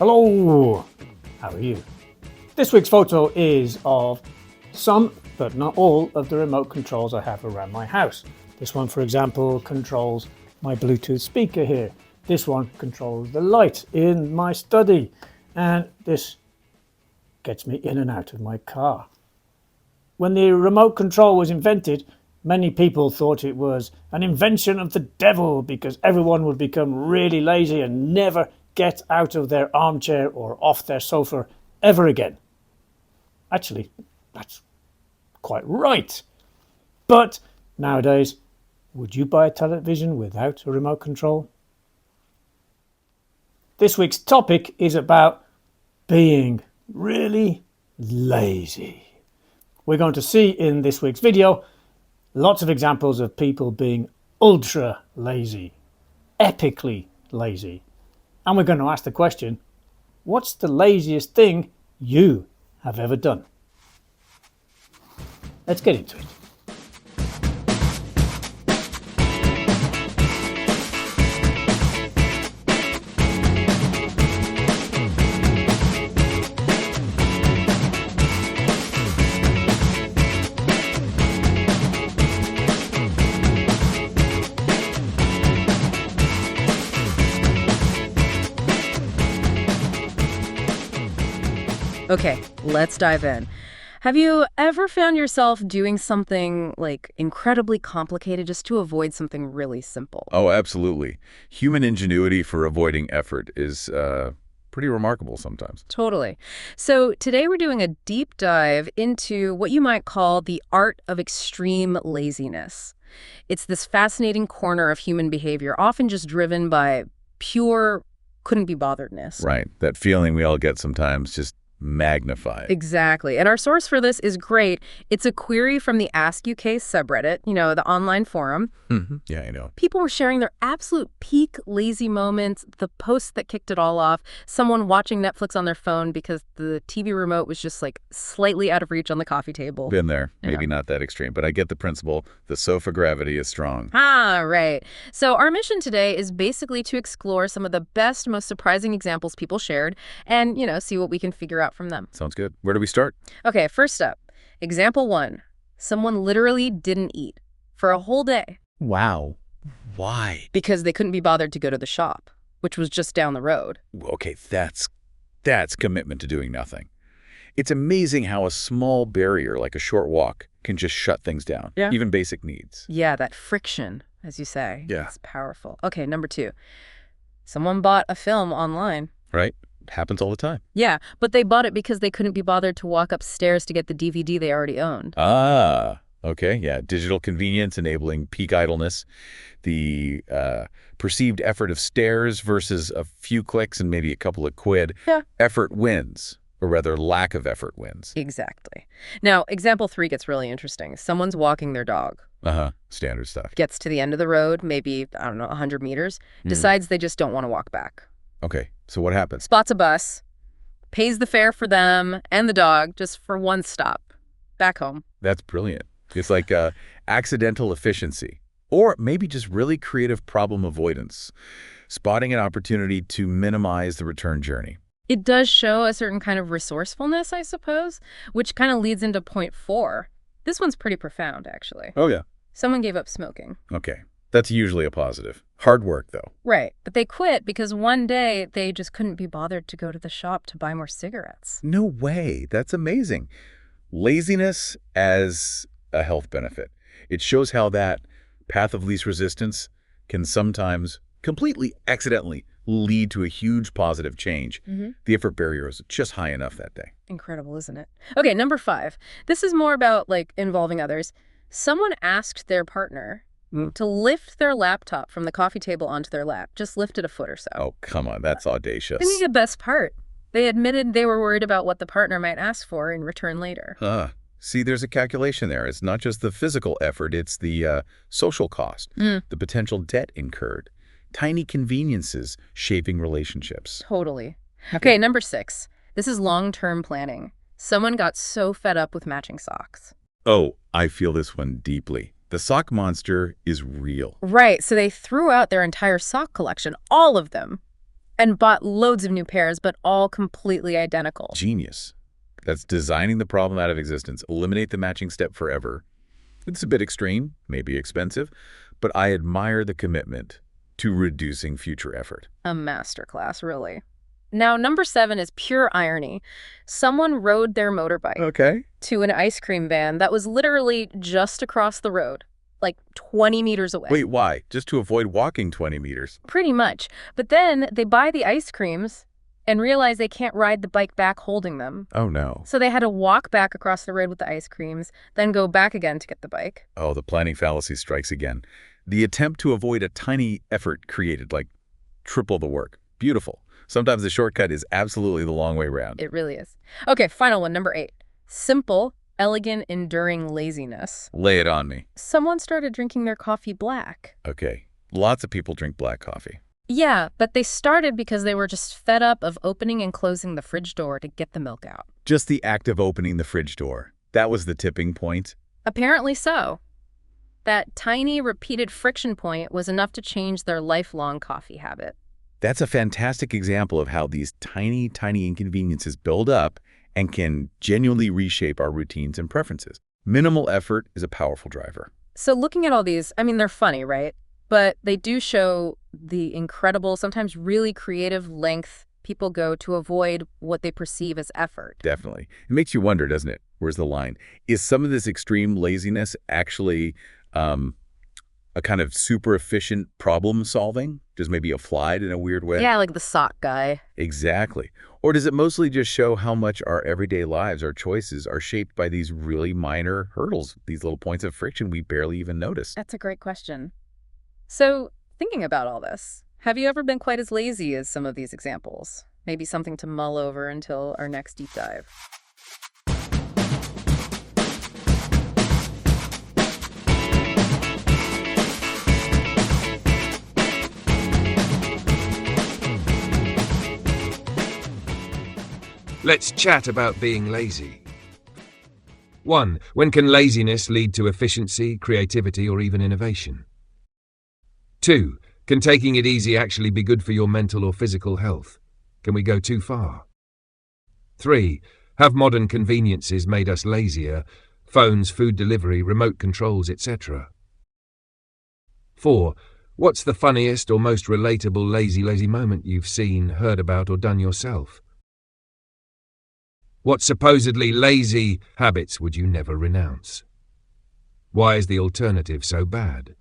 Hello, how are you? This week's photo is of some, but not all, of the remote controls I have around my house. This one, for example, controls my Bluetooth speaker here. This one controls the light in my study. And this gets me in and out of my car. When the remote control was invented, many people thought it was an invention of the devil because everyone would become really lazy and never get out of their armchair or off their sofa ever again. Actually, that's quite right. But nowadays, would you buy a television without a remote control? This week's topic is about being really lazy. We're going to see in this week's video lots of examples of people being ultra lazy, epically lazy. And we're going to ask the question, what's the laziest thing you have ever done? Let's get into it. Okay, let's dive in. Have you ever found yourself doing something like incredibly complicated just to avoid something really simple? Oh, absolutely. Human ingenuity for avoiding effort is pretty remarkable sometimes. Totally. So today we're doing a deep dive into what you might call the art of extreme laziness. It's this fascinating corner of human behavior, often just driven by pure couldn't be botheredness. Right. That feeling we all get sometimes, just magnified. Exactly. And our source for this is great. It's a query from the Ask UK subreddit, the online forum. Mm-hmm. Yeah, I know. People were sharing their absolute peak lazy moments, the posts that kicked it all off, someone watching Netflix on their phone because the TV remote was just like slightly out of reach on the coffee table. Been there. Maybe not that extreme, but I get the principle. The sofa gravity is strong. Ah, right. So our mission today is basically to explore some of the best, most surprising examples people shared and, see what we can figure out from them. Sounds good. Where do we start? Okay, first up, example 1. Someone literally didn't eat for a whole day. Wow. Why? Because they couldn't be bothered to go to the shop, which was just down the road. Okay, that's commitment to doing nothing. It's amazing how a small barrier like a short walk can just shut things down, even basic needs. Yeah, that friction, as you say. Yeah. It's powerful. Okay, number 2. Someone bought a film online. Right? Happens all the time. Yeah, but they bought it because they couldn't be bothered to walk upstairs to get the DVD they already owned. Ah, okay. Yeah, digital convenience enabling peak idleness. The perceived effort of stairs versus a few clicks and maybe a couple of quid. Yeah. Effort wins, or rather lack of effort wins. Exactly. Now, example 3 gets really interesting. Someone's walking their dog. Standard stuff. Gets to the end of the road, maybe, 100 meters, decides they just don't want to walk back. Okay, so what happens? Spots a bus, pays the fare for them and the dog just for one stop, back home. That's brilliant. It's like accidental efficiency, or maybe just really creative problem avoidance, spotting an opportunity to minimize the return journey. It does show a certain kind of resourcefulness, I suppose, which kind of leads into point 4. This one's pretty profound, actually. Oh, yeah. Someone gave up smoking. Okay. That's usually a positive. Hard work, though. Right. But they quit because one day they just couldn't be bothered to go to the shop to buy more cigarettes. No way. That's amazing. Laziness as a health benefit. It shows how that path of least resistance can sometimes completely accidentally lead to a huge positive change. The effort barrier is just high enough that day. Incredible, isn't it? Okay, number 5. This is more about involving others. Someone asked their partner to lift their laptop from the coffee table onto their lap. Just lift it a foot or so. Oh, come on. That's audacious. I think the best part. They admitted they were worried about what the partner might ask for in return later. See, there's a calculation there. It's not just the physical effort. It's the social cost, the potential debt incurred, tiny conveniences shaping relationships. Totally. Okay, number 6. This is long-term planning. Someone got so fed up with matching socks. Oh, I feel this one deeply. The sock monster is real. Right, so they threw out their entire sock collection, all of them. And bought loads of new pairs, but all completely identical. Genius. That's designing the problem out of existence. Eliminate the matching step forever. It's a bit extreme, maybe expensive, but I admire the commitment to reducing future effort. A masterclass, really. Now, number 7 is pure irony. Someone rode their motorbike to an ice cream van that was literally just across the road, like 20 meters away. Wait, why? Just to avoid walking 20 meters? Pretty much. But then they buy the ice creams and realize they can't ride the bike back holding them. Oh, no. So they had to walk back across the road with the ice creams, then go back again to get the bike. Oh, the planning fallacy strikes again. The attempt to avoid a tiny effort created, like, triple the work. Beautiful. Sometimes the shortcut is absolutely the long way around. It really is. Okay, final one, number 8. Simple, elegant, enduring laziness. Lay it on me. Someone started drinking their coffee black. Okay. Lots of people drink black coffee. Yeah, but they started because they were just fed up of opening and closing the fridge door to get the milk out. Just the act of opening the fridge door. That was the tipping point. Apparently so. That tiny, repeated friction point was enough to change their lifelong coffee habit. That's a fantastic example of how these tiny, tiny inconveniences build up and can genuinely reshape our routines and preferences. Minimal effort is a powerful driver. So looking at all these, I mean, they're funny, right? But they do show the incredible, sometimes really creative length people go to avoid what they perceive as effort. Definitely. It makes you wonder, doesn't it? Where's the line? Is some of this extreme laziness actually a kind of super efficient problem solving? Just maybe applied in a weird way? Yeah, like the sock guy. Exactly. Or does it mostly just show how much our everyday lives, our choices, are shaped by these really minor hurdles, these little points of friction we barely even notice? That's a great question. So, thinking about all this, have you ever been quite as lazy as some of these examples? Maybe something to mull over until our next deep dive. Let's chat about being lazy. 1. When can laziness lead to efficiency, creativity, or even innovation? 2. Can taking it easy actually be good for your mental or physical health? Can we go too far? 3. Have modern conveniences made us lazier? Phones, food delivery, remote controls, etc. 4. What's the funniest or most relatable lazy moment you've seen, heard about, or done yourself? What supposedly lazy habits would you never renounce? Why is the alternative so bad?